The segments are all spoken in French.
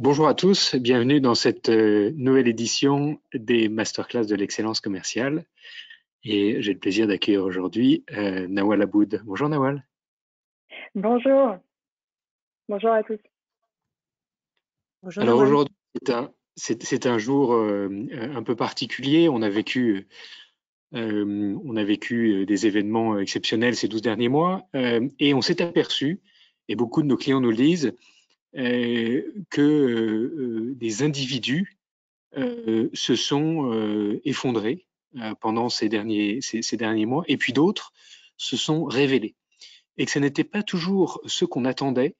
Bonjour à tous, bienvenue dans cette nouvelle édition des Masterclass de l'excellence commerciale. Et j'ai le plaisir d'accueillir aujourd'hui Nawal Aboud. Bonjour Nawal. Bonjour. Bonjour à tous. Bonjour. Alors aujourd'hui, c'est un jour un peu particulier. On a vécu des événements exceptionnels ces 12 derniers mois et on s'est aperçu, et beaucoup de nos clients nous le disent, que des individus se sont effondrés pendant ces derniers mois, et puis d'autres se sont révélés. Et que ce n'était pas toujours ceux qu'on attendait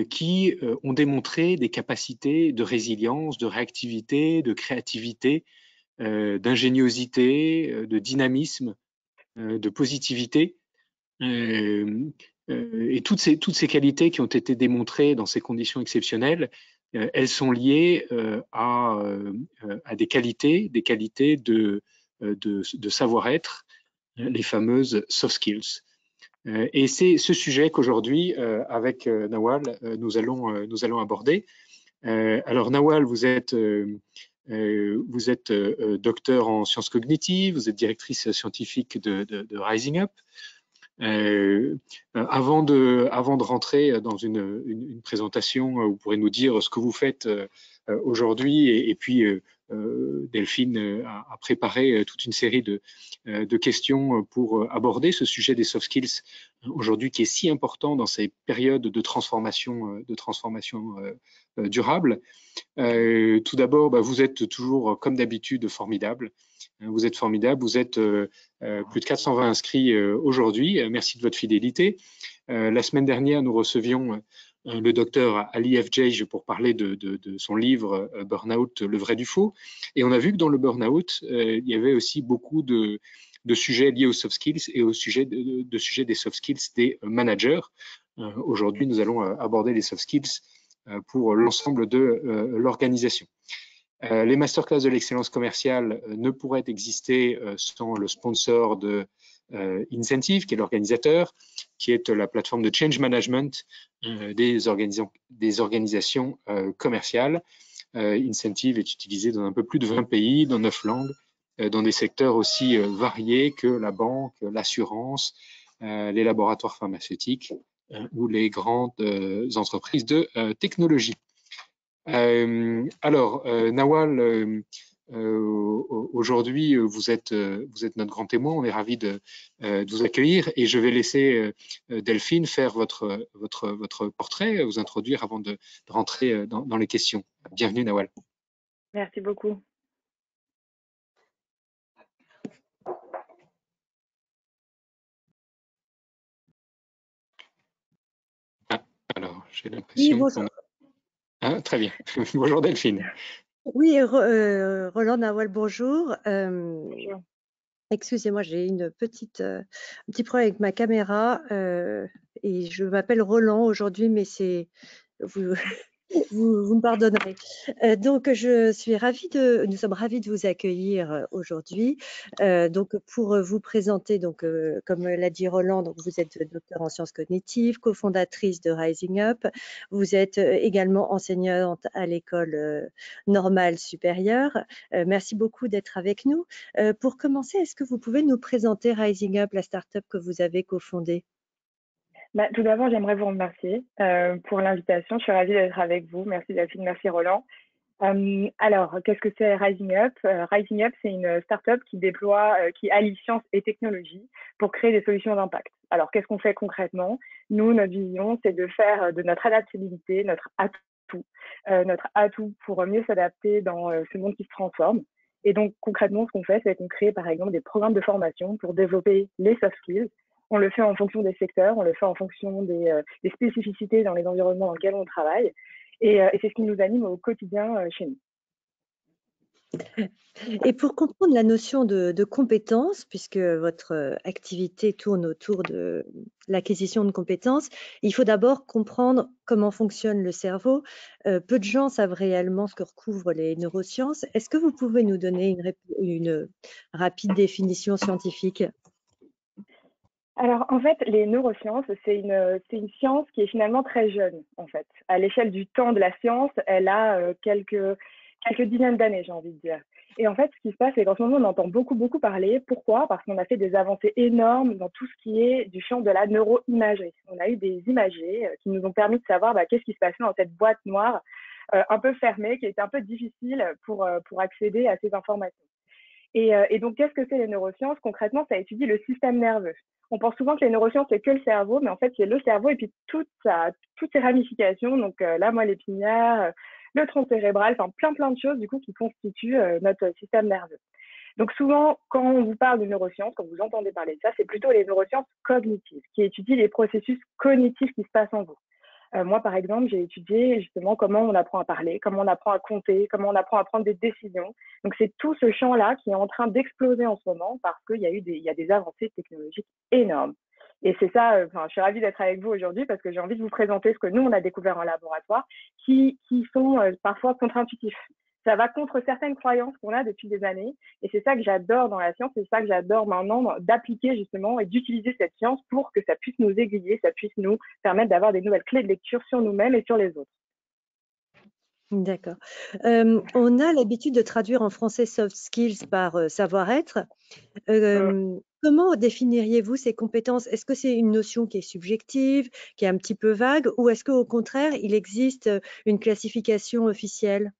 qui ont démontré des capacités de résilience, de réactivité, de créativité, d'ingéniosité, de dynamisme, de positivité. Et toutes ces qualités qui ont été démontrées dans ces conditions exceptionnelles, elles sont liées à des qualités de savoir-être, les fameuses soft skills. Et c'est ce sujet qu'aujourd'hui, avec Nawal, nous allons aborder. Alors Nawal, vous êtes docteur en sciences cognitives, vous êtes directrice scientifique de Rising Up. Avant de rentrer dans une présentation, vous pourrez nous dire ce que vous faites aujourd'hui, et puis Delphine a préparé toute une série de questions pour aborder ce sujet des soft skills aujourd'hui qui est si important dans ces périodes de transformation durable. Tout d'abord, vous êtes toujours, comme d'habitude, formidable. Vous êtes formidable, vous êtes plus de 420 inscrits aujourd'hui. Merci de votre fidélité. La semaine dernière, nous recevions le docteur Ali F. pour parler de son livre Burnout, le vrai du faux. Et on a vu que dans le burnout, il y avait aussi beaucoup de sujets liés aux soft skills et au sujet des soft skills des managers. Aujourd'hui, nous allons aborder les soft skills pour l'ensemble de l'organisation. Les masterclass de l'excellence commerciale ne pourraient exister sans le sponsor de Incentive, qui est l'organisateur, qui est la plateforme de change management des organisations commerciales. Incentive est utilisé dans un peu plus de 20 pays, dans 9 langues, dans des secteurs aussi variés que la banque, l'assurance, les laboratoires pharmaceutiques ou les grandes entreprises de technologie. Alors, Nawal, aujourd'hui, vous êtes notre grand témoin. On est ravis de vous accueillir, et je vais laisser Delphine faire votre portrait, vous introduire avant de rentrer dans les questions. Bienvenue, Nawal. Merci beaucoup. Alors, j'ai l'impression qu'on... Ah, très bien. Bonjour Delphine. Oui, Roland, Nawal, bonjour. Bonjour. Excusez-moi, j'ai un petit problème avec ma caméra et je m'appelle Roland aujourd'hui, mais c'est vous me pardonnerez. Donc, nous sommes ravis de vous accueillir aujourd'hui. Donc, pour vous présenter, donc, comme l'a dit Roland, donc vous êtes docteur en sciences cognitives, cofondatrice de Rising Up. Vous êtes également enseignante à l'école normale supérieure. Merci beaucoup d'être avec nous. Pour commencer, est-ce que vous pouvez nous présenter Rising Up, la start-up que vous avez cofondée? Tout d'abord, j'aimerais vous remercier pour l'invitation. Je suis ravie d'être avec vous. Merci Delphine, merci Roland. Alors, qu'est-ce que c'est Rising Up? Rising Up, c'est une start-up qui allie science et technologie pour créer des solutions d'impact. Alors, qu'est-ce qu'on fait concrètement? Nous, notre vision, c'est de faire de notre adaptabilité notre atout pour mieux s'adapter dans ce monde qui se transforme. Et donc, concrètement, ce qu'on fait, c'est qu'on crée, par exemple, des programmes de formation pour développer les soft skills. On le fait en fonction des secteurs, on le fait en fonction des spécificités dans les environnements dans lesquels on travaille. Et c'est ce qui nous anime au quotidien chez nous. Et pour comprendre la notion de compétence, puisque votre activité tourne autour de l'acquisition de compétences, il faut d'abord comprendre comment fonctionne le cerveau. Peu de gens savent réellement ce que recouvrent les neurosciences. Est-ce que vous pouvez nous donner une rapide définition scientifique? Alors, en fait, les neurosciences, c'est une science qui est finalement très jeune, en fait. À l'échelle du temps de la science, elle a quelques dizaines d'années, j'ai envie de dire. Et en fait, ce qui se passe, c'est qu'en ce moment, on entend beaucoup, beaucoup parler. Pourquoi? Parce qu'on a fait des avancées énormes dans tout ce qui est du champ de la neuroimagerie. On a eu des imageries qui nous ont permis de savoir qu'est-ce qui se passait dans cette boîte noire un peu fermée, qui était un peu difficile pour accéder à ces informations. Et donc, qu'est-ce que c'est les neurosciences? Concrètement, ça étudie le système nerveux. On pense souvent que les neurosciences, c'est que le cerveau, mais en fait, c'est le cerveau et puis toutes ses ramifications, donc la moelle épinière, le tronc cérébral, enfin plein de choses du coup qui constituent notre système nerveux. Donc souvent, quand on vous parle de neurosciences, quand vous entendez parler de ça, c'est plutôt les neurosciences cognitives qui étudient les processus cognitifs qui se passent en vous. Moi, par exemple, j'ai étudié justement comment on apprend à parler, comment on apprend à compter, comment on apprend à prendre des décisions. Donc, c'est tout ce champ-là qui est en train d'exploser en ce moment parce qu'il y a des avancées technologiques énormes. Et c'est ça, je suis ravie d'être avec vous aujourd'hui parce que j'ai envie de vous présenter ce que nous, on a découvert en laboratoire qui sont parfois contre-intuitifs. Ça va contre certaines croyances qu'on a depuis des années. Et c'est ça que j'adore dans la science, c'est ça que j'adore maintenant d'appliquer justement et d'utiliser cette science pour que ça puisse nous aiguiller, ça puisse nous permettre d'avoir des nouvelles clés de lecture sur nous-mêmes et sur les autres. D'accord. On a l'habitude de traduire en français soft skills par savoir-être. Comment définiriez-vous ces compétences? Est-ce que c'est une notion qui est subjective, qui est un petit peu vague, ou est-ce qu'au contraire, il existe une classification officielle?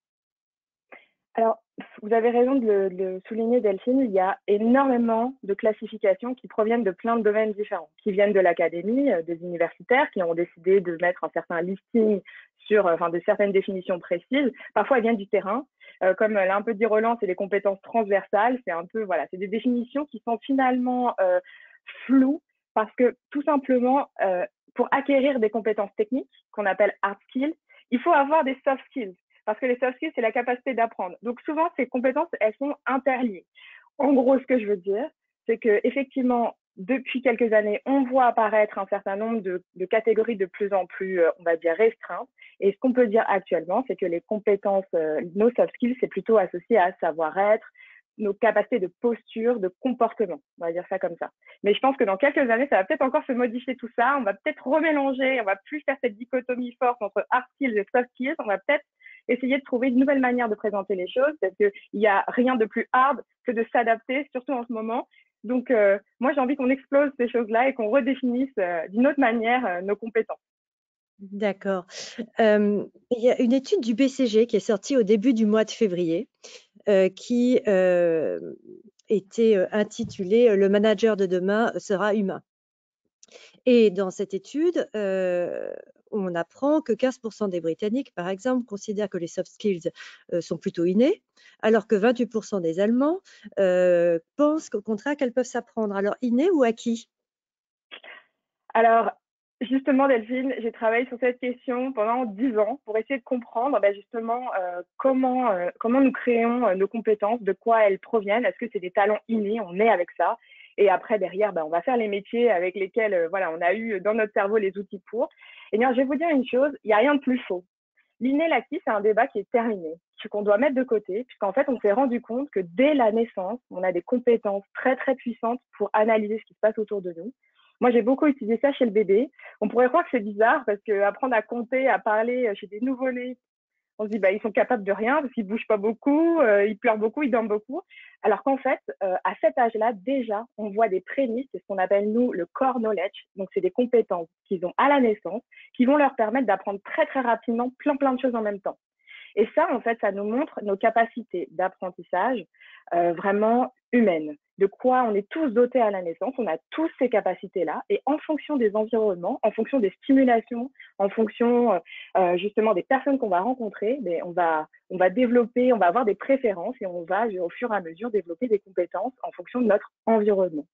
Alors, vous avez raison de le souligner, Delphine. Il y a énormément de classifications qui proviennent de plein de domaines différents, qui viennent de l'académie, des universitaires qui ont décidé de mettre un certain listing sur de certaines définitions précises. Parfois, elles viennent du terrain. Comme l'a un peu dit Roland, c'est les compétences transversales. C'est un peu, voilà, c'est des définitions qui sont finalement floues parce que tout simplement, pour acquérir des compétences techniques qu'on appelle hard skills, il faut avoir des soft skills. Parce que les soft skills, c'est la capacité d'apprendre. Donc souvent, ces compétences, elles sont interliées. En gros, ce que je veux dire, c'est que effectivement, depuis quelques années, on voit apparaître un certain nombre de catégories de plus en plus, on va dire, restreintes. Et ce qu'on peut dire actuellement, c'est que les compétences, nos soft skills, c'est plutôt associé à savoir-être, nos capacités de posture, de comportement. On va dire ça comme ça. Mais je pense que dans quelques années, ça va peut-être encore se modifier tout ça. On va peut-être remélanger, on va plus faire cette dichotomie forte entre hard skills et soft skills. On va peut-être essayer de trouver une nouvelle manière de présenter les choses parce qu'il n'y a rien de plus hard que de s'adapter, surtout en ce moment. Donc, moi, j'ai envie qu'on explose ces choses-là et qu'on redéfinisse d'une autre manière nos compétences. D'accord. Il y a une étude du BCG qui est sortie au début du mois de février qui était intitulée Le manager de demain sera humain. Et dans cette étude, on apprend que 15% des Britanniques, par exemple, considèrent que les soft skills sont plutôt innés, alors que 28% des Allemands pensent qu'au contraire qu'elles peuvent s'apprendre. Alors, inné ou acquis? Alors, justement, Delphine, j'ai travaillé sur cette question pendant 10 ans pour essayer de comprendre justement comment nous créons nos compétences, de quoi elles proviennent. Est-ce que c'est des talents innés, on est avec ça? Et après, derrière, on va faire les métiers avec lesquels voilà, on a eu dans notre cerveau les outils pour. Et bien, je vais vous dire une chose, il n'y a rien de plus faux. L'inné et l'acquis, c'est un débat qui est terminé, qu'on doit mettre de côté, puisqu'en fait, on s'est rendu compte que dès la naissance, on a des compétences très, très puissantes pour analyser ce qui se passe autour de nous. Moi, j'ai beaucoup utilisé ça chez le bébé. On pourrait croire que c'est bizarre parce qu'apprendre à compter, à parler chez des nouveau-nés, on se dit ils sont capables de rien parce qu'ils bougent pas beaucoup, ils pleurent beaucoup, ils dorment beaucoup. Alors qu'en fait, à cet âge-là, déjà, on voit des prémices, c'est ce qu'on appelle nous le core knowledge. Donc, c'est des compétences qu'ils ont à la naissance, qui vont leur permettre d'apprendre très très rapidement plein de choses en même temps. Et ça, en fait, ça nous montre nos capacités d'apprentissage vraiment humaines, de quoi on est tous dotés à la naissance, on a tous ces capacités-là, et en fonction des environnements, en fonction des stimulations, en fonction justement des personnes qu'on va rencontrer, on va développer, on va avoir des préférences et on va au fur et à mesure développer des compétences en fonction de notre environnement.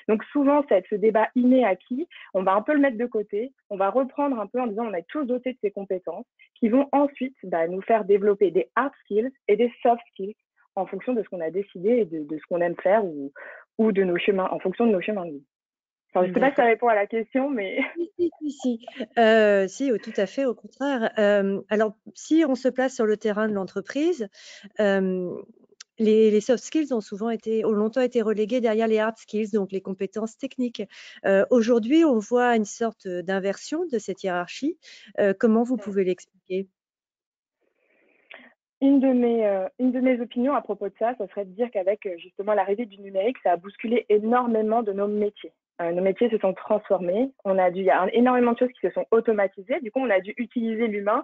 Donc souvent, ce débat inné-acquis, on va un peu le mettre de côté, on va reprendre un peu en disant on est tous dotés de ces compétences qui vont ensuite nous faire développer des hard skills et des soft skills en fonction de ce qu'on a décidé et de ce qu'on aime faire ou de nos chemins, en fonction de nos chemins de vie. Alors, je ne sais pas si ça répond à la question, mais… Si, tout à fait, au contraire. Alors, si on se place sur le terrain de l'entreprise, les soft skills ont longtemps été relégués derrière les hard skills, donc les compétences techniques. Aujourd'hui, on voit une sorte d'inversion de cette hiérarchie. Comment vous pouvez l'expliquer? Une de mes opinions à propos de ça, ça serait de dire qu'avec justement l'arrivée du numérique, ça a bousculé énormément de nos métiers. Nos métiers se sont transformés. Il y a énormément de choses qui se sont automatisées. Du coup, on a dû utiliser l'humain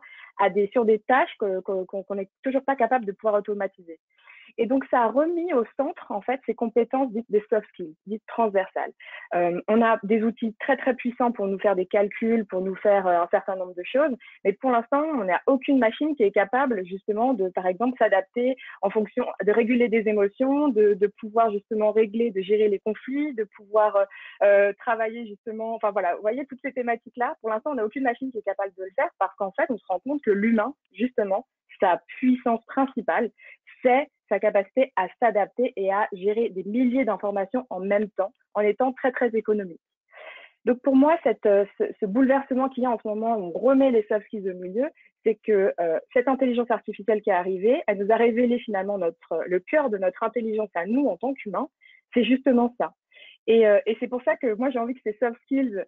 sur des tâches qu'on n'est toujours pas capable de pouvoir automatiser. Et donc, ça a remis au centre, en fait, ces compétences dites des soft skills, dites transversales. On a des outils très, très puissants pour nous faire des calculs, pour nous faire un certain nombre de choses. Mais pour l'instant, on n'a aucune machine qui est capable, justement, de, par exemple, s'adapter en fonction, de réguler des émotions, de pouvoir, justement, régler, de gérer les conflits, de pouvoir travailler, justement. Enfin, voilà, vous voyez, toutes ces thématiques-là, pour l'instant, on n'a aucune machine qui est capable de le faire parce qu'en fait, on se rend compte que l'humain, justement, sa puissance principale, c'est sa capacité à s'adapter et à gérer des milliers d'informations en même temps, en étant très, très économique. Donc pour moi, ce bouleversement qu'il y a en ce moment, où on remet les soft skills au milieu, c'est que cette intelligence artificielle qui est arrivée, elle nous a révélé finalement le cœur de notre intelligence à nous en tant qu'humains, c'est justement ça. Et c'est pour ça que moi, j'ai envie que ces soft skills,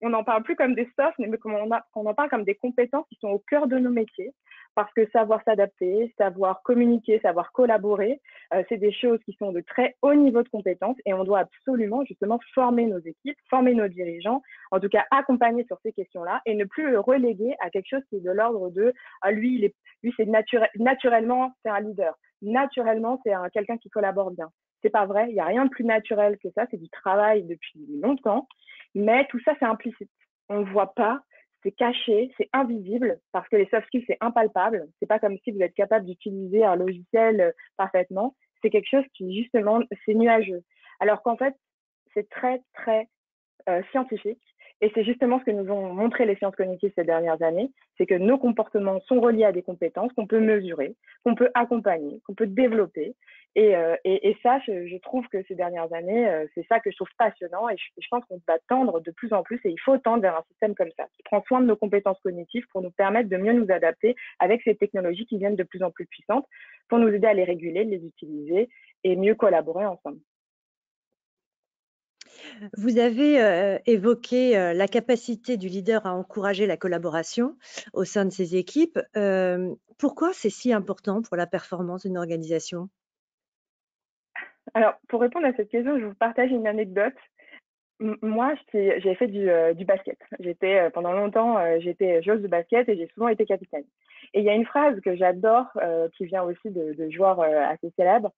on n'en parle plus comme des soft, mais qu'on en parle comme des compétences qui sont au cœur de nos métiers. Parce que savoir s'adapter, savoir communiquer, savoir collaborer, c'est des choses qui sont de très haut niveau de compétences et on doit absolument justement former nos équipes, former nos dirigeants, en tout cas accompagner sur ces questions-là et ne plus le reléguer à quelque chose qui est de l'ordre de lui c'est naturellement, c'est un leader. Naturellement, c'est quelqu'un qui collabore bien. C'est pas vrai, il n'y a rien de plus naturel que ça, c'est du travail depuis longtemps, mais tout ça, c'est implicite. On ne voit pas, c'est caché, c'est invisible, parce que les soft skills, c'est impalpable. C'est pas comme si vous êtes capable d'utiliser un logiciel parfaitement. C'est quelque chose qui, justement, c'est nuageux. Alors qu'en fait, c'est très, très scientifique. Et c'est justement ce que nous ont montré les sciences cognitives ces dernières années, c'est que nos comportements sont reliés à des compétences qu'on peut mesurer, qu'on peut accompagner, qu'on peut développer. Et ça, je trouve que ces dernières années, c'est ça que je trouve passionnant et je pense qu'on va tendre de plus en plus et il faut tendre vers un système comme ça, qui prend soin de nos compétences cognitives pour nous permettre de mieux nous adapter avec ces technologies qui viennent de plus en plus puissantes, pour nous aider à les réguler, les utiliser et mieux collaborer ensemble. Vous avez évoqué la capacité du leader à encourager la collaboration au sein de ses équipes. Pourquoi c'est si important pour la performance d'une organisation? Alors, pour répondre à cette question, je vous partage une anecdote. Moi, j'ai fait du basket. Pendant longtemps, j'étais joueuse de basket et j'ai souvent été capitaine. Et il y a une phrase que j'adore, qui vient aussi de joueurs assez célèbres,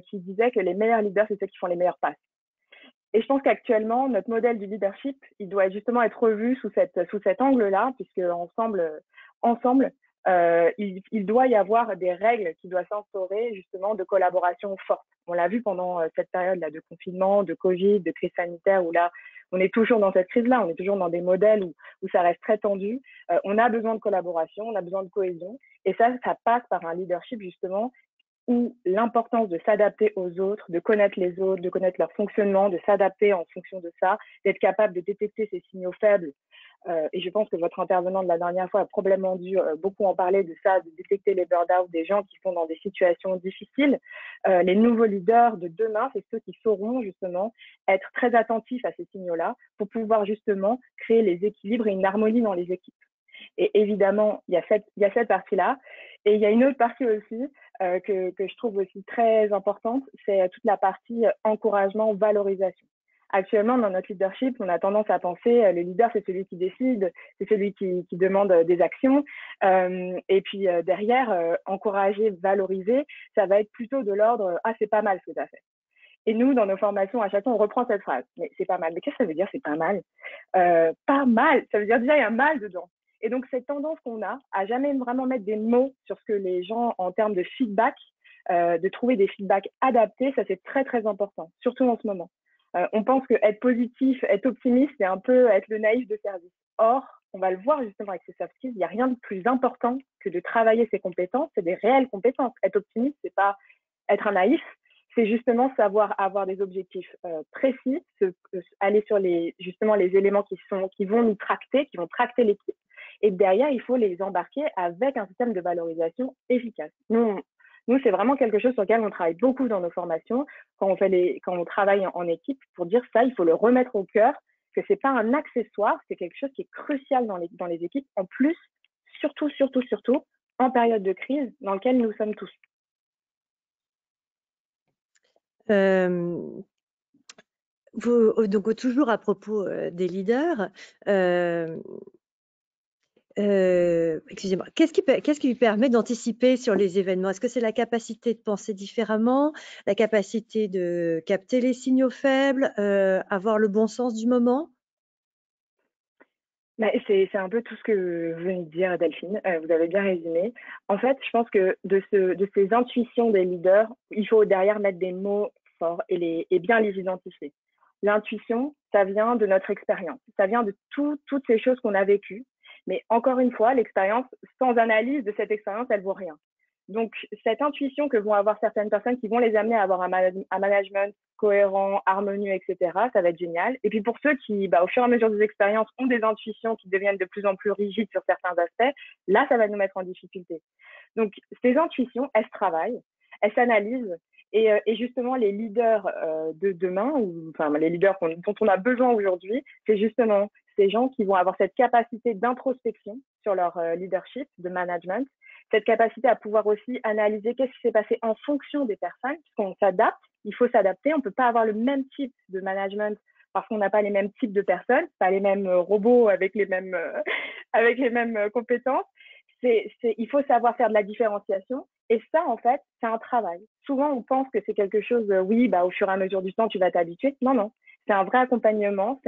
qui disait que les meilleurs leaders, c'est ceux qui font les meilleures passes. Et je pense qu'actuellement, notre modèle du leadership, il doit justement être revu sous cet angle-là, puisque ensemble, il doit y avoir des règles qui doivent s'instaurer justement de collaboration forte. On l'a vu pendant cette période-là de confinement, de Covid, de crise sanitaire, où là, on est toujours dans cette crise-là, on est toujours dans des modèles où ça reste très tendu. On a besoin de collaboration, on a besoin de cohésion, et ça passe par un leadership justement où l'importance de s'adapter aux autres, de connaître les autres, de connaître leur fonctionnement, de s'adapter en fonction de ça, d'être capable de détecter ces signaux faibles. Et je pense que votre intervenant de la dernière fois a probablement dû beaucoup en parler de ça, de détecter les burn-out des gens qui sont dans des situations difficiles. Les nouveaux leaders de demain, c'est ceux qui sauront justement être très attentifs à ces signaux-là pour pouvoir justement créer les équilibres et une harmonie dans les équipes. Et évidemment, il y a cette partie-là. Et il y a une autre partie aussi que je trouve aussi très importante, c'est toute la partie encouragement, valorisation. Actuellement, dans notre leadership, on a tendance à penser le leader, c'est celui qui décide, c'est celui qui demande des actions. Et puis derrière, encourager, valoriser, ça va être plutôt de l'ordre « Ah, c'est pas mal ce que tu as fait ». Et nous, dans nos formations, à chaque fois, on reprend cette phrase. Mais c'est pas mal. Mais qu'est-ce que ça veut dire, c'est pas mal? Pas mal, ça veut dire déjà il y a un mal dedans. Et donc, cette tendance qu'on a à jamais vraiment mettre des mots sur ce que les gens, en termes de feedback, de trouver des feedbacks adaptés, ça c'est très, très important, surtout en ce moment. On pense que être positif, être optimiste, c'est un peu être le naïf de service. Or, on va le voir justement avec ces soft skills, il n'y a rien de plus important que de travailler ses compétences, c'est des réelles compétences. Être optimiste, c'est pas être un naïf, c'est justement savoir avoir des objectifs précis, aller sur justement les éléments qui vont nous tracter, qui vont tracter l'équipe. Et derrière, il faut les embarquer avec un système de valorisation efficace. Nous, Nous, c'est vraiment quelque chose sur lequel on travaille beaucoup dans nos formations, quand on travaille en équipe, pour dire ça, il faut le remettre au cœur, que c'est pas un accessoire, c'est quelque chose qui est crucial dans les équipes. En plus, surtout, en période de crise dans laquelle nous sommes tous. Donc, toujours à propos des leaders, excusez-moi, qu'est-ce qui lui permet d'anticiper sur les événements? Est-ce que c'est la capacité de penser différemment, la capacité de capter les signaux faibles, avoir le bon sens du moment? C'est un peu tout ce que vous venez de dire, Delphine. Vous avez bien résumé. En fait, je pense que de ces intuitions des leaders, il faut derrière mettre des mots forts et bien les identifier. L'intuition, ça vient de notre expérience. Ça vient de toutes ces choses qu'on a vécues. Mais encore une fois, l'expérience, sans analyse de cette expérience, elle vaut rien. Donc, cette intuition que vont avoir certaines personnes qui vont les amener à avoir un management cohérent, harmonieux, etc., ça va être génial. Et puis pour ceux qui, au fur et à mesure des expériences, ont des intuitions qui deviennent de plus en plus rigides sur certains aspects, là, ça va nous mettre en difficulté. Donc, ces intuitions, elles se travaillent, elles s'analysent. Et justement, les leaders de demain, enfin les leaders dont on a besoin aujourd'hui, c'est justement ces gens qui vont avoir cette capacité d'introspection sur leur leadership, de management, cette capacité à pouvoir aussi analyser qu'est-ce qui s'est passé en fonction des personnes, puisqu'on s'adapte, il faut s'adapter, on ne peut pas avoir le même type de management parce qu'on n'a pas les mêmes types de personnes, pas les mêmes robots avec les mêmes, avec les mêmes compétences. Il faut savoir faire de la différenciation. Et ça, en fait, c'est un travail. Souvent, on pense que c'est quelque chose, oui, au fur et à mesure du temps, tu vas t'habituer. Non, non. C'est un vrai accompagnement,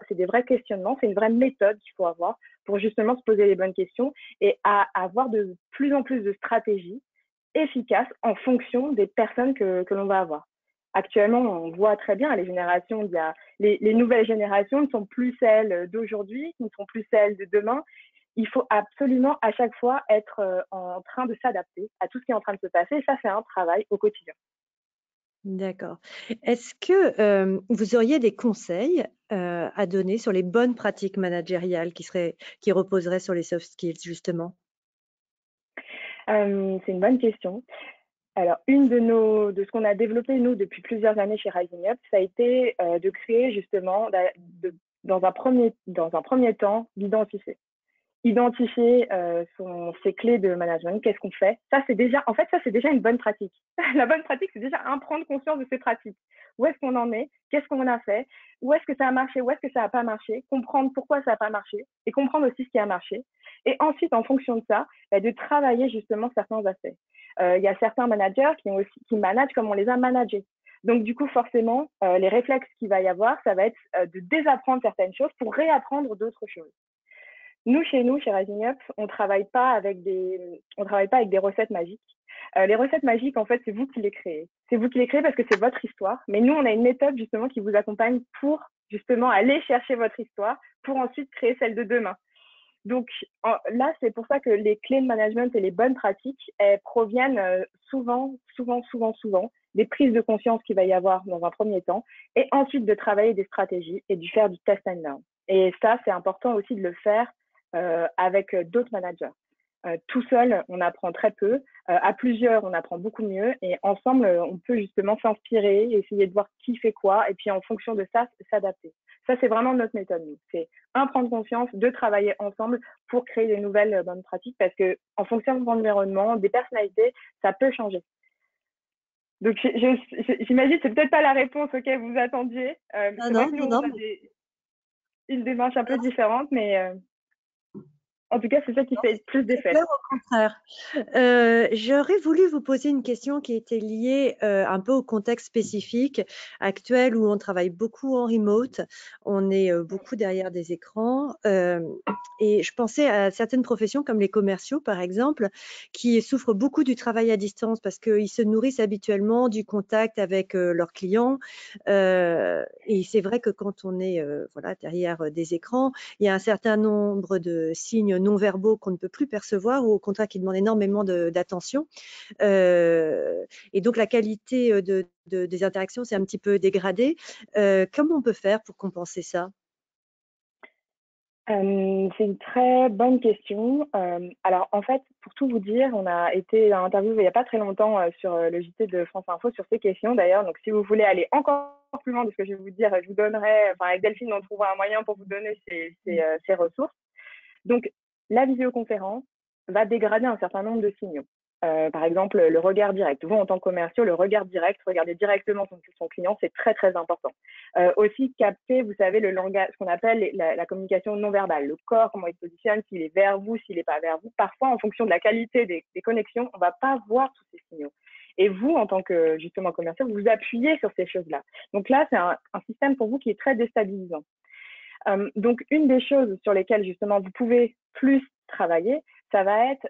c'est des vrais questionnements, c'est une vraie méthode qu'il faut avoir pour justement se poser les bonnes questions et à avoir de plus en plus de stratégies efficaces en fonction des personnes que l'on va avoir. Actuellement, on voit très bien les nouvelles générations ne sont plus celles d'aujourd'hui, ne sont plus celles de demain. Il faut absolument à chaque fois être en train de s'adapter à tout ce qui est en train de se passer. Et ça, c'est un travail au quotidien. D'accord. Est-ce que vous auriez des conseils à donner sur les bonnes pratiques managériales qui reposeraient sur les soft skills, justement? C'est une bonne question. Alors, de ce qu'on a développé, nous, depuis plusieurs années chez Rising Up, ça a été de créer justement, dans un premier temps, identifier ses clés de management, qu'est-ce qu'on fait. Ça, c'est déjà une bonne pratique. La bonne pratique, c'est déjà prendre conscience de ses pratiques. Où est-ce qu'on en est? Qu'est-ce qu'on a fait? Où est-ce que ça a marché? Où est-ce que ça n'a pas marché? Comprendre pourquoi ça n'a pas marché et comprendre aussi ce qui a marché. Et ensuite, en fonction de ça, de travailler justement certains aspects. Il y a certains managers qui managent comme on les a managés. Donc, du coup, forcément, les réflexes qu'il va y avoir, ça va être de désapprendre certaines choses pour réapprendre d'autres choses. Chez Rising Up, on ne travaille pas avec des recettes magiques. Les recettes magiques, en fait, c'est vous qui les créez. C'est vous qui les créez parce que c'est votre histoire. Mais nous, on a une méthode justement qui vous accompagne pour justement aller chercher votre histoire pour ensuite créer celle de demain. Donc là, c'est pour ça que les clés de management et les bonnes pratiques, elles proviennent souvent des prises de conscience qu'il va y avoir dans un premier temps et ensuite de travailler des stratégies et de faire du test and learn. Et ça, c'est important aussi de le faire avec d'autres managers. Tout seul, on apprend très peu. À plusieurs, on apprend beaucoup mieux. Et ensemble, on peut justement s'inspirer, essayer de voir qui fait quoi, et puis en fonction de ça, s'adapter. Ça, c'est vraiment notre méthode. C'est prendre confiance, de travailler ensemble pour créer des nouvelles bonnes pratiques, parce que en fonction de l'environnement, des personnalités, ça peut changer. Donc, j'imagine que c'est peut-être pas la réponse auquel vous attendiez. C'est vrai que nous, on a une démarche un peu différente, mais en tout cas, c'est ça qui fait plus d'effet. Au contraire. J'aurais voulu vous poser une question qui était liée un peu au contexte spécifique actuel où on travaille beaucoup en remote, on est beaucoup derrière des écrans et je pensais à certaines professions comme les commerciaux par exemple qui souffrent beaucoup du travail à distance parce qu'ils se nourrissent habituellement du contact avec leurs clients et c'est vrai que quand on est derrière des écrans, il y a un certain nombre de signes non-verbaux qu'on ne peut plus percevoir ou au contraire qui demandent énormément d'attention. Et donc, la qualité des interactions s'est un petit peu dégradée. Comment on peut faire pour compenser ça? C'est une très bonne question. Alors, en fait, pour tout vous dire, on a été à interview il n'y a pas très longtemps sur le JT de France Info sur ces questions d'ailleurs. Donc, si vous voulez aller encore plus loin de ce que je vais vous dire, je vous donnerai, enfin, avec Delphine, on trouvera un moyen pour vous donner ces ressources. Donc, la visioconférence va dégrader un certain nombre de signaux. Par exemple, le regard direct. Vous, en tant que commerciaux, le regard direct, regarder directement son client, c'est très, très important. Aussi, capter, vous savez, le langage, ce qu'on appelle la communication non verbale, le corps, comment il se positionne, s'il est vers vous, s'il n'est pas vers vous. Parfois, en fonction de la qualité des connexions, on ne va pas voir tous ces signaux. Et vous, en tant que, justement, commercial, vous appuyez sur ces choses-là. Donc là, c'est un système pour vous qui est très déstabilisant. Donc, une des choses sur lesquelles, justement, vous pouvez plus travailler, ça va être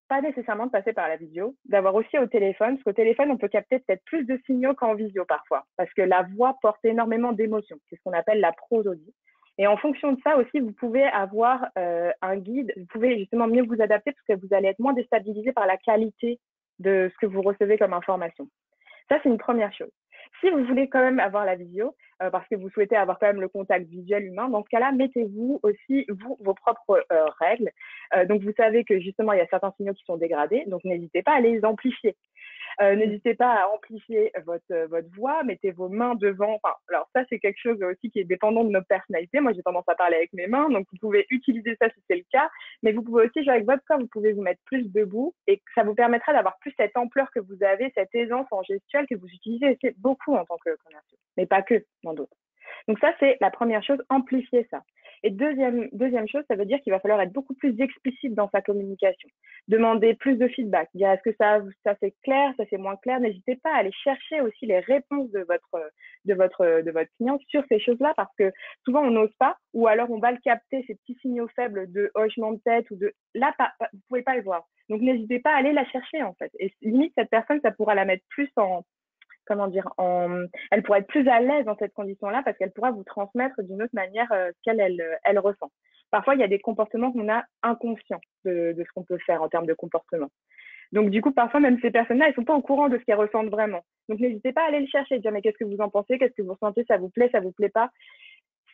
pas nécessairement de passer par la visio, d'avoir aussi au téléphone, parce qu'au téléphone, on peut capter peut-être plus de signaux qu'en visio parfois, parce que la voix porte énormément d'émotions. C'est ce qu'on appelle la prosodie. Et en fonction de ça aussi, vous pouvez avoir un guide, vous pouvez justement mieux vous adapter, parce que vous allez être moins déstabilisé par la qualité de ce que vous recevez comme information. Ça, c'est une première chose. Si vous voulez quand même avoir la visio, parce que vous souhaitez avoir quand même le contact visuel humain, dans ce cas-là, mettez-vous aussi, vous, vos propres règles. Donc, vous savez que justement, il y a certains signaux qui sont dégradés, donc n'hésitez pas à les amplifier. N'hésitez pas à amplifier votre voix, mettez vos mains devant. Enfin, alors ça, c'est quelque chose aussi qui est dépendant de notre personnalité. Moi, j'ai tendance à parler avec mes mains, donc vous pouvez utiliser ça si c'est le cas, mais vous pouvez aussi jouer avec votre corps, vous pouvez vous mettre plus debout et ça vous permettra d'avoir plus cette ampleur que vous avez, cette aisance en gestuelle que vous utilisez beaucoup en tant que commercial, mais pas que dans d'autres. Donc ça, c'est la première chose, amplifier ça. Et deuxième chose, ça veut dire qu'il va falloir être beaucoup plus explicite dans sa communication. Demander plus de feedback. Dire est-ce que ça c'est clair, ça c'est moins clair. N'hésitez pas à aller chercher aussi les réponses de votre client sur ces choses-là parce que souvent on n'ose pas ou alors on va le capter, ces petits signaux faibles de hochement de tête ou de là, vous pouvez pas le voir. Donc n'hésitez pas à aller la chercher en fait. Et limite, cette personne, ça pourra la mettre plus elle pourra être plus à l'aise dans cette condition-là parce qu'elle pourra vous transmettre d'une autre manière ce qu'elle ressent. Parfois, il y a des comportements qu'on a inconscients de ce qu'on peut faire en termes de comportement. Donc, du coup, parfois, même ces personnes-là, elles ne sont pas au courant de ce qu'elles ressentent vraiment. Donc, n'hésitez pas à aller le chercher, dire, mais qu'est-ce que vous en pensez? Qu'est-ce que vous ressentez? Ça vous plaît pas?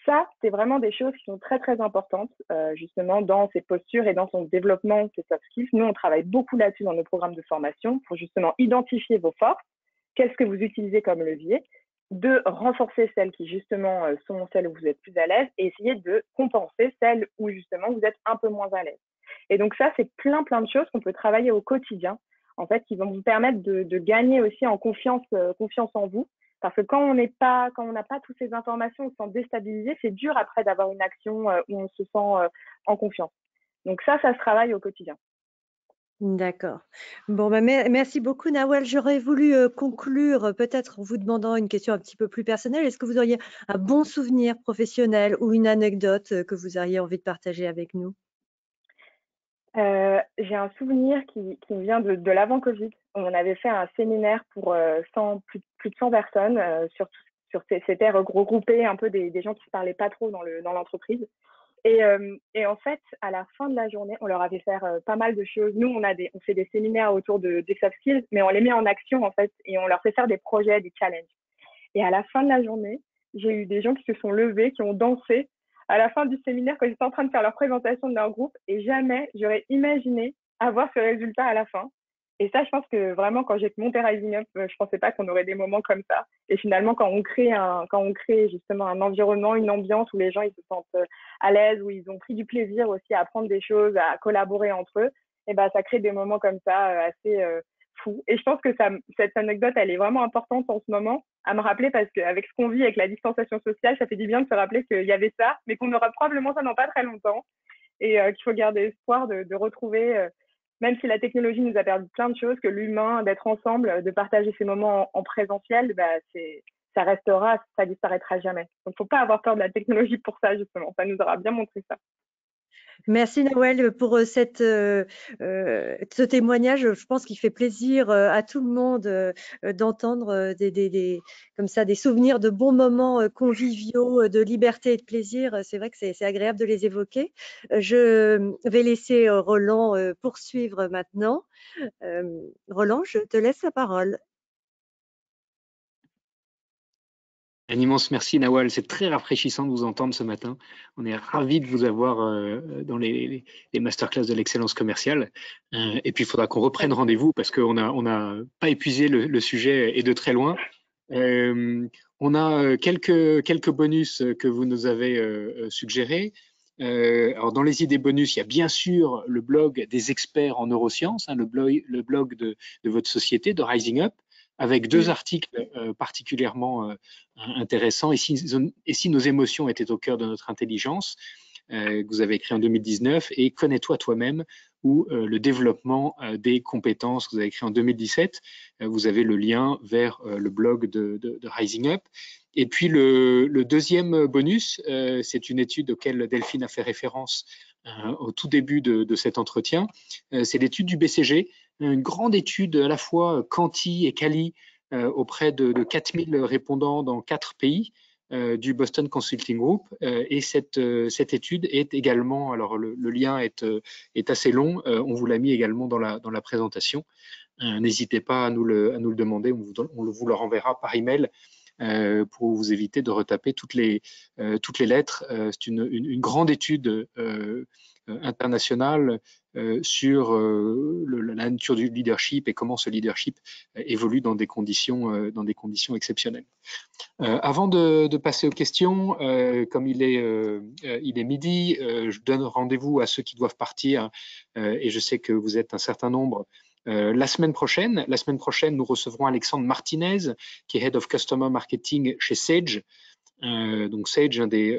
Ça, c'est vraiment des choses qui sont très, très importantes, justement, dans ses postures et dans son développement de ses soft skills. Nous, on travaille beaucoup là-dessus dans nos programmes de formation pour justement identifier vos forces, qu'est-ce que vous utilisez comme levier, de renforcer celles qui justement sont celles où vous êtes plus à l'aise et essayer de compenser celles où justement vous êtes un peu moins à l'aise. Et donc ça, c'est plein de choses qu'on peut travailler au quotidien, en fait, qui vont vous permettre de gagner aussi en confiance en vous. Parce que quand on n'a pas toutes ces informations, on se sent déstabilisé, c'est dur après d'avoir une action où on se sent en confiance. Donc ça se travaille au quotidien. D'accord. Bon, bah, merci beaucoup, Nawal. J'aurais voulu conclure peut-être en vous demandant une question un petit peu plus personnelle. Est-ce que vous auriez un bon souvenir professionnel ou une anecdote que vous auriez envie de partager avec nous? J'ai un souvenir qui me vient de l'avant-Covid. On avait fait un séminaire pour plus de 100 personnes, c'était regroupé un peu des gens qui ne parlaient pas trop dans l'entreprise. Et en fait, à la fin de la journée, on leur avait fait pas mal de choses. Nous, on fait des séminaires autour des soft skills, mais on les met en action en fait, et on leur fait faire des projets, des challenges. Et à la fin de la journée, j'ai eu des gens qui se sont levés, qui ont dansé à la fin du séminaire quand ils étaient en train de faire leur présentation de leur groupe. Et jamais j'aurais imaginé avoir ce résultat à la fin. Et ça, je pense que vraiment, quand j'ai monté Rising Up, je pensais pas qu'on aurait des moments comme ça. Et finalement, quand on crée justement un environnement, une ambiance où les gens ils se sentent à l'aise, où ils ont pris du plaisir aussi à apprendre des choses, à collaborer entre eux, et ben ça crée des moments comme ça assez fous. Et je pense que cette anecdote, elle est vraiment importante en ce moment à me rappeler parce qu'avec ce qu'on vit avec la distanciation sociale, ça fait du bien de se rappeler qu'il y avait ça, mais qu'on aura probablement ça dans pas très longtemps et qu'il faut garder espoir de retrouver, même si la technologie nous a perdu plein de choses, que l'humain, d'être ensemble, de partager ces moments en présentiel, bah, ça restera, ça disparaîtra jamais. Donc, faut pas avoir peur de la technologie pour ça, justement. Ça nous aura bien montré ça. Merci Nawel pour ce témoignage. Je pense qu'il fait plaisir à tout le monde d'entendre comme ça des souvenirs de bons moments conviviaux, de liberté et de plaisir. C'est vrai que c'est agréable de les évoquer. Je vais laisser Roland poursuivre maintenant. Roland, je te laisse la parole. Un immense merci, Nawal. C'est très rafraîchissant de vous entendre ce matin. On est ravis de vous avoir dans les masterclass de l'excellence commerciale. Et puis, il faudra qu'on reprenne rendez-vous parce qu'on n'a pas épuisé le sujet et de très loin. On a quelques bonus que vous nous avez suggérés. Alors, dans les idées bonus, il y a bien sûr le blog des experts en neurosciences, le blog de votre société, de Rising Up, avec deux articles particulièrement intéressants. Et si nos émotions étaient au cœur de notre intelligence, que vous avez écrit en 2019, et Connais-toi toi-même, ou le développement des compétences que vous avez écrit en 2017. Vous avez le lien vers le blog de Rising Up. Et puis le deuxième bonus, c'est une étude auquel Delphine a fait référence au tout début de cet entretien. C'est l'étude du BCG, une grande étude à la fois quanti et quali auprès de 4000 répondants dans 4 pays du Boston Consulting Group. Et cette étude est également, alors le lien est assez long, on vous l'a mis également dans la présentation. N'hésitez pas à nous le demander, on vous le renverra par email pour vous éviter de retaper toutes les lettres. C'est une grande étude internationale sur la nature du leadership et comment ce leadership évolue dans des conditions exceptionnelles. Avant de passer aux questions, comme il est midi, je donne rendez-vous à ceux qui doivent partir et je sais que vous êtes un certain nombre. La semaine prochaine, nous recevrons Alexandre Martinez, qui est Head of Customer Marketing chez Sage. Donc Sage, un des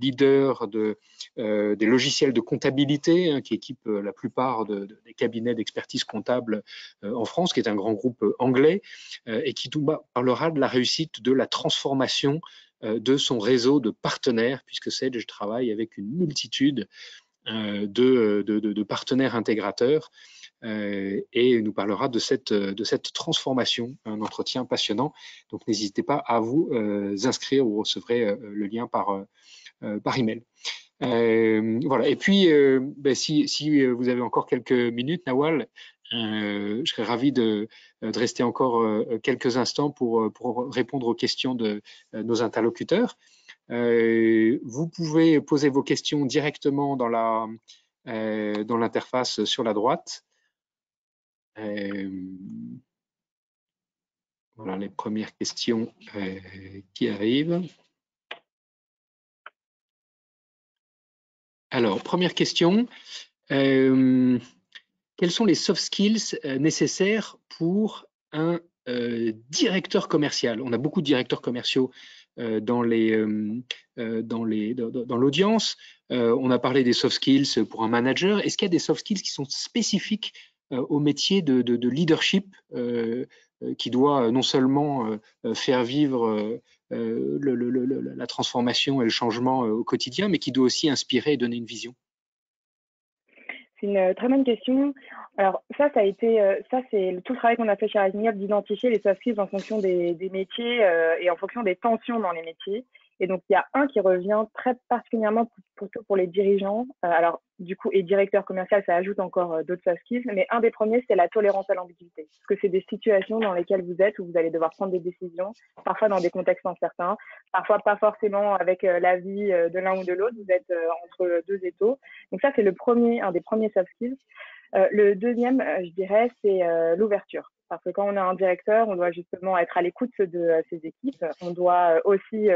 leaders des logiciels de comptabilité qui équipe la plupart des cabinets d'expertise comptable en France, qui est un grand groupe anglais et qui parlera de la réussite de la transformation de son réseau de partenaires, puisque Sage travaille avec une multitude de partenaires intégrateurs. Et nous parlera de cette transformation, un entretien passionnant. Donc n'hésitez pas à vous inscrire, vous recevrez le lien par email. Voilà. Et puis, si vous avez encore quelques minutes, Nawal, je serais ravi de rester encore quelques instants pour répondre aux questions de nos interlocuteurs. Vous pouvez poser vos questions directement dans l'interface sur la droite. Voilà les premières questions qui arrivent. Alors, première question. Quels sont les soft skills nécessaires pour un directeur commercial? On a beaucoup de directeurs commerciaux dans l'audience. On a parlé des soft skills pour un manager. Est-ce qu'il y a des soft skills qui sont spécifiques au métier de leadership qui doit non seulement faire vivre la transformation et le changement au quotidien, mais qui doit aussi inspirer et donner une vision? C'est une très bonne question. Alors ça a été, c'est tout le travail qu'on a fait chez Rising Up d'identifier les soft skills en fonction des métiers et en fonction des tensions dans les métiers. Et donc il y a un qui revient très particulièrement pour les dirigeants. Alors du coup, et directeur commercial, ça ajoute encore d'autres soft skills. Mais un des premiers, c'est la tolérance à l'ambiguïté. Parce que c'est des situations dans lesquelles vous êtes où vous allez devoir prendre des décisions, parfois dans des contextes incertains, parfois pas forcément avec l'avis de l'un ou de l'autre. Vous êtes entre deux étaux. Donc ça, c'est un des premiers soft skills. Le deuxième, je dirais, c'est l'ouverture. Parce que quand on a un directeur, on doit justement être à l'écoute de ses équipes. On doit aussi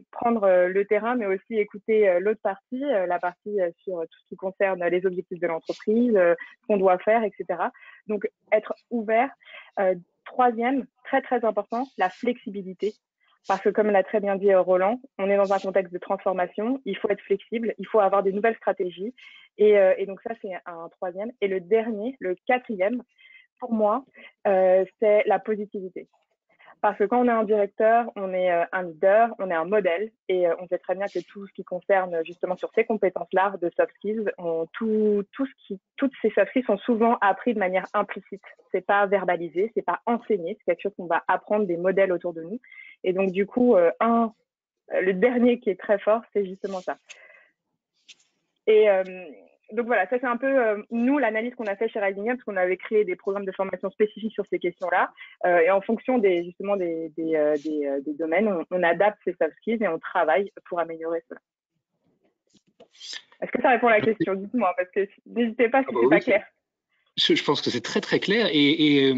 prendre le terrain, mais aussi écouter l'autre partie, la partie sur tout ce qui concerne les objectifs de l'entreprise, ce qu'on doit faire, etc. Donc, être ouvert. Troisième, très, très important, la flexibilité. Parce que comme l'a très bien dit Roland, on est dans un contexte de transformation, il faut être flexible, il faut avoir des nouvelles stratégies. Et donc ça, c'est un troisième. Et le dernier, le quatrième, pour moi, c'est la positivité. Parce que quand on est un directeur, on est un leader, on est un modèle, et on sait très bien que tout ce qui concerne justement sur ces compétences-là de soft skills, toutes ces soft skills sont souvent appris de manière implicite. C'est pas verbalisé, c'est pas enseigné, c'est quelque chose qu'on va apprendre des modèles autour de nous. Et donc du coup, le dernier qui est très fort, c'est justement ça. Et donc voilà, ça c'est un peu nous l'analyse qu'on a fait chez Rising Up, parce qu'on avait créé des programmes de formation spécifiques sur ces questions-là, et en fonction justement des domaines, on adapte ces soft skills et on travaille pour améliorer cela. Est-ce que ça répond à la question? Dites-moi, parce que n'hésitez pas si c'est pas clair. Je pense que c'est très très clair et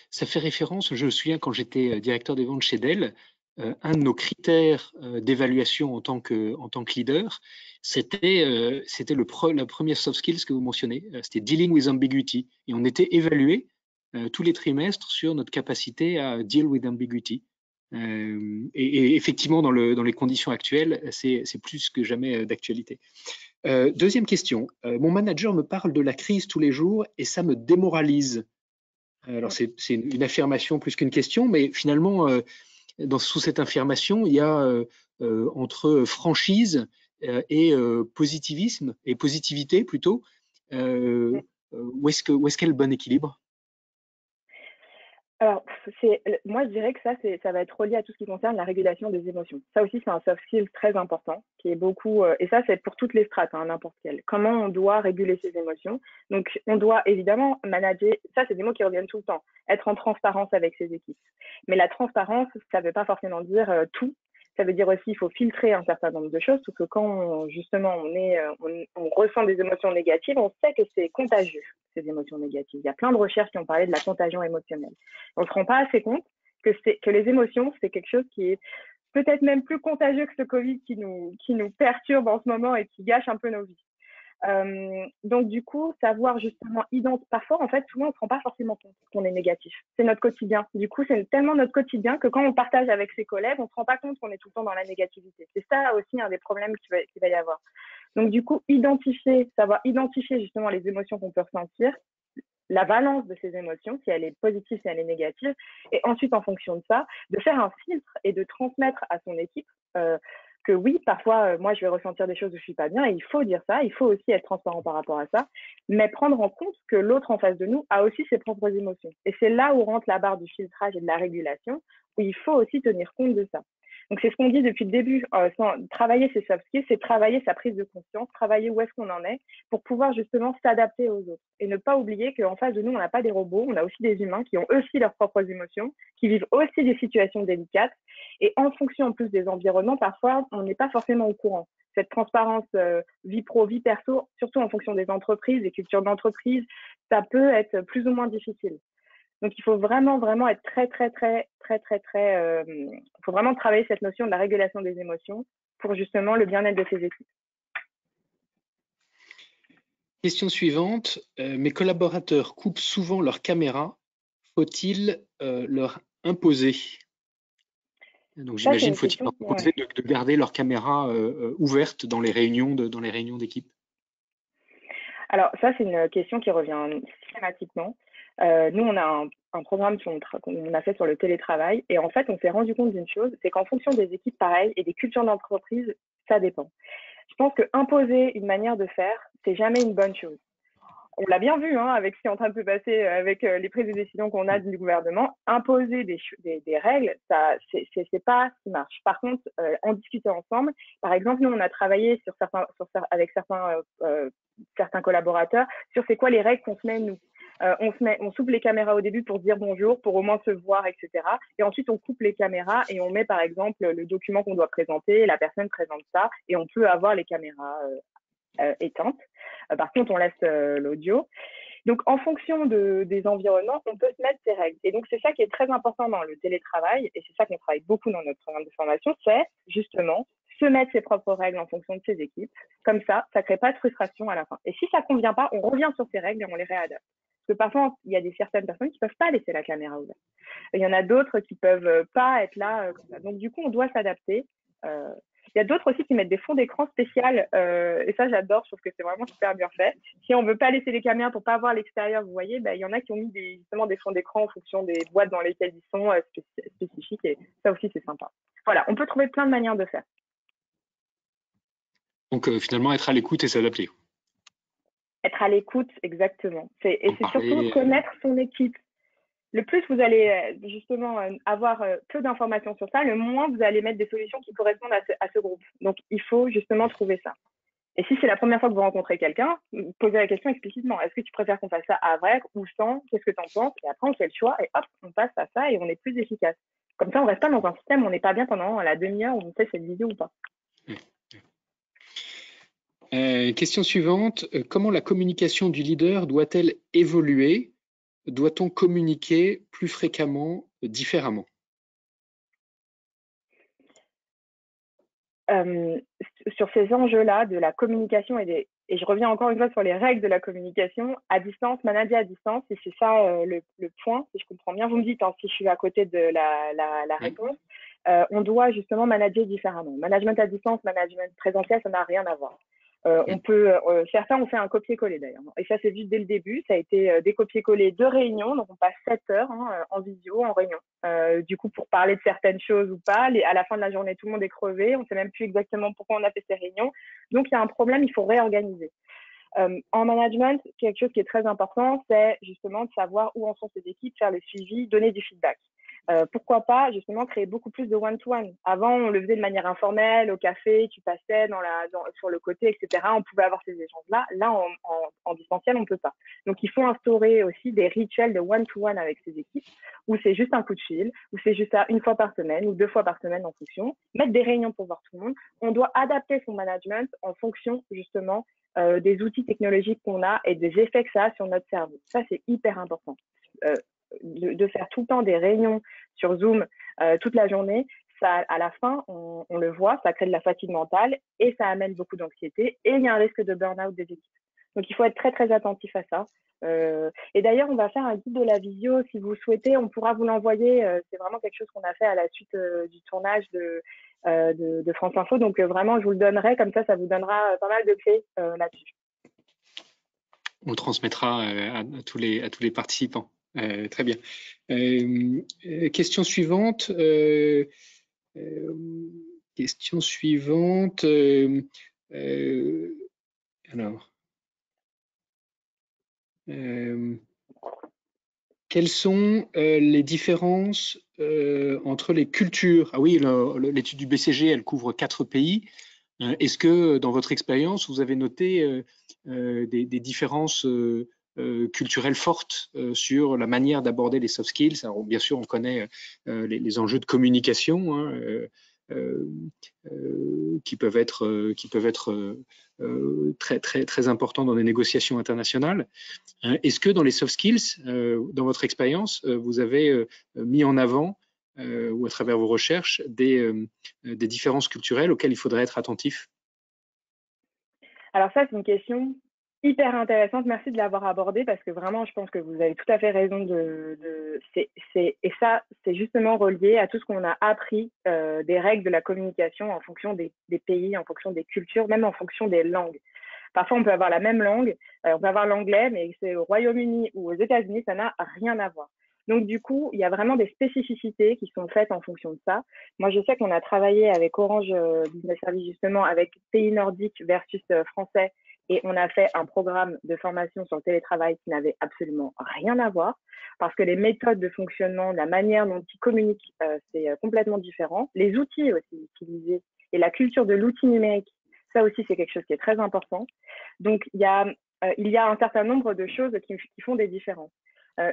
ça fait référence, je me souviens quand j'étais directeur des ventes chez Dell, un de nos critères d'évaluation en tant que leader, c'était la première soft skills que vous mentionnez, c'était dealing with ambiguity, et on était évalué tous les trimestres sur notre capacité à deal with ambiguity. Et effectivement, dans les conditions actuelles, c'est plus que jamais d'actualité. Deuxième question, mon manager me parle de la crise tous les jours et ça me démoralise. Alors c'est une affirmation plus qu'une question, mais finalement, sous cette affirmation, il y a entre franchise et positivisme, et positivité plutôt, où est-ce qu'est le bon équilibre? Alors, moi, je dirais que ça va être relié à tout ce qui concerne la régulation des émotions. Ça aussi, c'est un soft skill très important, qui est beaucoup, et ça, c'est pour toutes les strates, hein, n'importe quelle. Comment on doit réguler ses émotions? Donc, on doit évidemment manager, ça, c'est des mots qui reviennent tout le temps, être en transparence avec ses équipes. Mais la transparence, ça ne veut pas forcément dire tout. Ça veut dire aussi qu'il faut filtrer un certain nombre de choses, parce que quand justement on ressent des émotions négatives, on sait que c'est contagieux, ces émotions négatives. Il y a plein de recherches qui ont parlé de la contagion émotionnelle. On ne se rend pas assez compte que les émotions, c'est quelque chose qui est peut-être même plus contagieux que ce Covid qui nous perturbe en ce moment et qui gâche un peu nos vies. Donc du coup, savoir justement identifier. Parfois, en fait, souvent, on ne se rend pas forcément compte qu'on est négatif. C'est notre quotidien. Du coup, c'est tellement notre quotidien que quand on partage avec ses collègues, on ne se rend pas compte qu'on est tout le temps dans la négativité. C'est ça aussi un des problèmes qu'il va y avoir. Donc du coup, savoir identifier justement les émotions qu'on peut ressentir, la balance de ces émotions, si elle est positive, si elle est négative, et ensuite, en fonction de ça, de faire un filtre et de transmettre à son équipe que oui, parfois, moi, je vais ressentir des choses où je ne suis pas bien, et il faut dire ça, il faut aussi être transparent par rapport à ça, mais prendre en compte que l'autre en face de nous a aussi ses propres émotions. Et c'est là où rentre la barre du filtrage et de la régulation, où il faut aussi tenir compte de ça. Donc, c'est ce qu'on dit depuis le début. Travailler ses soft skills, c'est travailler sa prise de conscience, travailler où est-ce qu'on en est pour pouvoir justement s'adapter aux autres. Et ne pas oublier qu'en face de nous, on n'a pas des robots, on a aussi des humains qui ont aussi leurs propres émotions, qui vivent aussi des situations délicates. Et en fonction en plus des environnements, parfois, on n'est pas forcément au courant. Cette transparence vie pro, vie perso, surtout en fonction des entreprises, des cultures d'entreprise, ça peut être plus ou moins difficile. Donc, il faut vraiment être il faut vraiment travailler cette notion de la régulation des émotions pour justement le bien-être de ses équipes. Question suivante. Mes collaborateurs coupent souvent leur caméra. Faut-il leur imposer? Donc, j'imagine, faut-il leur imposer de garder leur caméra ouverte dans les réunions d'équipe? Alors, ça, c'est une question qui revient systématiquement. Nous, on a un programme qu'on a fait sur le télétravail. Et en fait, on s'est rendu compte d'une chose, c'est qu'en fonction des équipes pareilles et des cultures d'entreprise, ça dépend. Je pense qu'imposer une manière de faire, c'est jamais une bonne chose. On l'a bien vu avec ce qui est en train de se passer avec les prises de décision qu'on a du gouvernement. Imposer des règles, ça, c'est pas ce qui marche. Par contre, en discuter ensemble, par exemple, nous, on a travaillé avec certains collaborateurs sur c'est quoi les règles qu'on se met nous. On s'ouvre les caméras au début pour dire bonjour, pour au moins se voir, etc. Et ensuite, on coupe les caméras et on met, par exemple, le document qu'on doit présenter, la personne présente ça, et on peut avoir les caméras éteintes. Par contre, on laisse l'audio. Donc, en fonction des environnements, on peut se mettre ces règles. Et donc, c'est ça qui est très important dans le télétravail, et c'est ça qu'on travaille beaucoup dans notre programme de formation, c'est justement se mettre ses propres règles en fonction de ses équipes. Comme ça ne crée pas de frustration à la fin. Et si ça ne convient pas, on revient sur ces règles et on les réadapte. Parce que parfois, il y a certaines personnes qui ne peuvent pas laisser la caméra ouverte. Il y en a d'autres qui ne peuvent pas être là comme ça. Donc, du coup, on doit s'adapter. Il y a d'autres aussi qui mettent des fonds d'écran spéciales et ça, j'adore. Je trouve que c'est vraiment super bien fait. Si on ne veut pas laisser les caméras pour ne pas voir l'extérieur, vous voyez, il y en a qui ont mis justement des fonds d'écran en fonction des boîtes dans lesquelles ils sont spécifiques et ça aussi, c'est sympa. Voilà, on peut trouver plein de manières de faire. Donc, finalement, être à l'écoute et s'adapter. Être à l'écoute, exactement. Et c'est surtout connaître son équipe. Le plus vous allez justement avoir peu d'informations sur ça, le moins vous allez mettre des solutions qui correspondent à ce groupe. Donc, il faut justement trouver ça. Et si c'est la première fois que vous rencontrez quelqu'un, posez la question explicitement. Est-ce que tu préfères qu'on fasse ça avec ou sans? Qu'est-ce que tu en penses? Et après, on fait le choix et hop, on passe à ça et on est plus efficace. Comme ça, on reste pas dans un système où on n'est pas bien pendant la demi-heure où on fait cette vidéo ou pas. Question suivante. Comment la communication du leader doit-elle évoluer? Doit-on communiquer plus fréquemment, différemment? Sur ces enjeux-là de la communication et je reviens encore une fois sur les règles de la communication, à distance, manager à distance, et c'est ça le point, si je comprends bien. Vous me dites si je suis à côté de la réponse. On doit justement manager différemment. Management à distance, management présentiel, ça n'a rien à voir. On peut, certains ont fait un copier-coller d'ailleurs. Et ça, c'est vu dès le début. Ça a été des copier-coller de réunions. Donc, on passe 7 heures en visio, en réunion. Du coup, pour parler de certaines choses ou pas, à la fin de la journée, tout le monde est crevé. On ne sait même plus exactement pourquoi on a fait ces réunions. Donc, il y a un problème, il faut réorganiser. En management, quelque chose qui est très important, c'est justement de savoir où en sont ces équipes, faire le suivi, donner du feedback. Pourquoi pas justement créer beaucoup plus de one-to-one. Avant, on le faisait de manière informelle, au café, tu passais sur le côté, etc. On pouvait avoir ces échanges-là. Là, en distanciel, on ne peut pas. Donc, il faut instaurer aussi des rituels de one-to-one avec ces équipes, où c'est juste un coup de fil, où c'est juste ça une fois par semaine ou 2 fois par semaine en fonction. Mettre des réunions pour voir tout le monde. On doit adapter son management en fonction justement des outils technologiques qu'on a et des effets que ça a sur notre cerveau. Ça, c'est hyper important. De faire tout le temps des réunions sur Zoom toute la journée, ça, à la fin, on le voit, ça crée de la fatigue mentale et ça amène beaucoup d'anxiété et il y a un risque de burn-out des équipes. Donc, il faut être très, très attentif à ça. Et d'ailleurs, on va faire un guide de la visio. Si vous souhaitez, on pourra vous l'envoyer. C'est vraiment quelque chose qu'on a fait à la suite du tournage de France Info. Donc, vraiment, je vous le donnerai. Comme ça vous donnera pas mal de clés là-dessus. On le transmettra à tous les participants. Très bien. Question suivante. Question suivante. Alors. Quelles sont les différences entre les cultures? Ah oui, l'étude du BCG, elle couvre 4 pays. Est-ce que, dans votre expérience, vous avez noté des différences culturelles fortes sur la manière d'aborder les soft skills? Alors, bien sûr, on connaît les enjeux de communication qui peuvent être très importants dans les négociations internationales. Est-ce que dans les soft skills, dans votre expérience, vous avez mis en avant ou à travers vos recherches des différences culturelles auxquelles il faudrait être attentif? Alors ça, c'est une question hyper intéressante. Merci de l'avoir abordée parce que vraiment, je pense que vous avez tout à fait raison et ça, c'est justement relié à tout ce qu'on a appris des règles de la communication en fonction des pays, en fonction des cultures, même en fonction des langues. Parfois, on peut avoir la même langue, on peut avoir l'anglais, mais c'est au Royaume-Uni ou aux États-Unis, ça n'a rien à voir. Donc, du coup, il y a vraiment des spécificités qui sont faites en fonction de ça. Moi, je sais qu'on a travaillé avec Orange Business Service, justement, avec pays nordiques versus français, et on a fait un programme de formation sur le télétravail qui n'avait absolument rien à voir, parce que les méthodes de fonctionnement, la manière dont ils communiquent, c'est complètement différent. Les outils aussi utilisés et la culture de l'outil numérique, ça aussi, c'est quelque chose qui est très important. Donc, il y a un certain nombre de choses qui font des différences.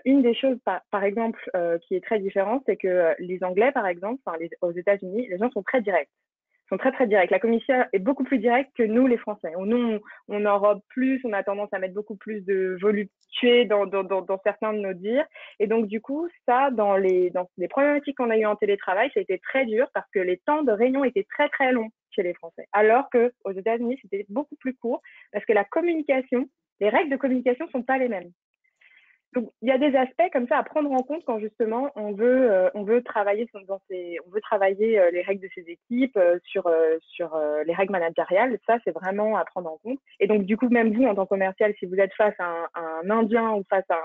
Une des choses, par exemple, qui est très différente, c'est que les Anglais, par exemple, aux États-Unis, les gens sont très directs. Sont très, très directs. La commission est beaucoup plus directe que nous, les Français. Nous, on enrobe plus, on a tendance à mettre beaucoup plus de voluptueux dans certains de nos dires. Et donc, du coup, ça, dans les problématiques qu'on a eues en télétravail, ça a été très dur parce que les temps de réunion étaient très, très longs chez les Français. Alors qu'aux États-Unis, c'était beaucoup plus court parce que la communication, les règles de communication ne sont pas les mêmes. Donc, il y a des aspects comme ça à prendre en compte quand justement on veut travailler les règles de ses équipes sur les règles managériales. Ça, c'est vraiment à prendre en compte. Et donc, du coup, même vous, en tant que commercial, si vous êtes face à un Indien ou face à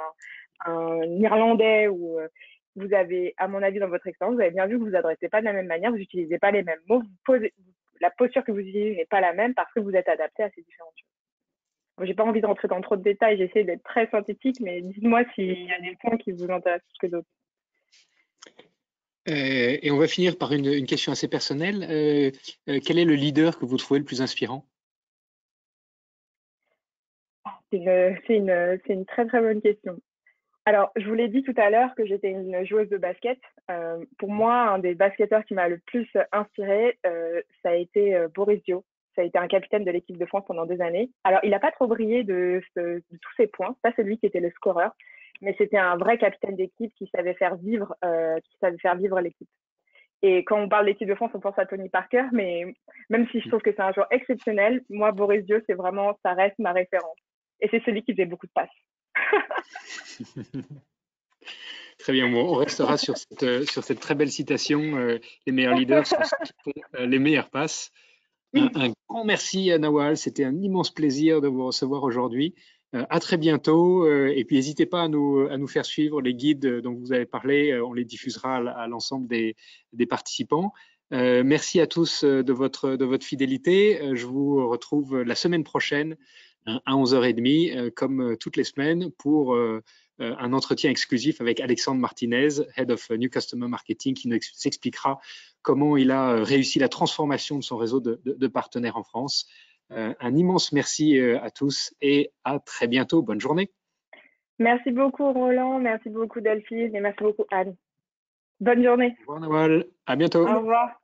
un Irlandais ou vous avez, à mon avis, dans votre expérience, vous avez bien vu que vous vous adressez pas de la même manière, vous n'utilisez pas les mêmes mots, la posture que vous utilisez n'est pas la même parce que vous êtes adapté à ces différentes choses. J'ai pas envie de rentrer dans trop de détails, j'essaie d'être très synthétique, mais dites-moi s'il y a des points qui vous intéressent plus que d'autres. Et on va finir par une question assez personnelle. Quel est le leader que vous trouvez le plus inspirant? C'est une très très bonne question. Alors, je vous l'ai dit tout à l'heure que j'étais une joueuse de basket. Pour moi, un des basketteurs qui m'a le plus inspiré, ça a été Boris Dio. Ça a été un capitaine de l'équipe de France pendant des années. Alors, il n'a pas trop brillé de tous ses points. Ça, c'est lui qui était le scoreur. Mais c'était un vrai capitaine d'équipe qui savait faire vivre l'équipe. Et quand on parle d'équipe de France, on pense à Tony Parker. Mais même si je trouve que c'est un joueur exceptionnel, moi, Boris Dio, ça reste ma référence. Et c'est celui qui faisait beaucoup de passes. Très bien, bon, on restera sur cette très belle citation. Les meilleurs leaders sont ceux qui font les meilleures passes. Un grand merci à Nawal, c'était un immense plaisir de vous recevoir aujourd'hui. À très bientôt et puis n'hésitez pas à nous faire suivre les guides dont vous avez parlé, on les diffusera à l'ensemble des participants. Merci à tous de votre fidélité. Je vous retrouve la semaine prochaine à 11h30 comme toutes les semaines pour un entretien exclusif avec Alexandre Martinez, Head of New Customer Marketing, qui nous expliquera comment il a réussi la transformation de son réseau de partenaires en France. Un immense merci à tous et à très bientôt. Bonne journée. Merci beaucoup Roland, merci beaucoup Delphine et merci beaucoup Anne. Bonne journée. Au revoir Nawal, à bientôt. Au revoir.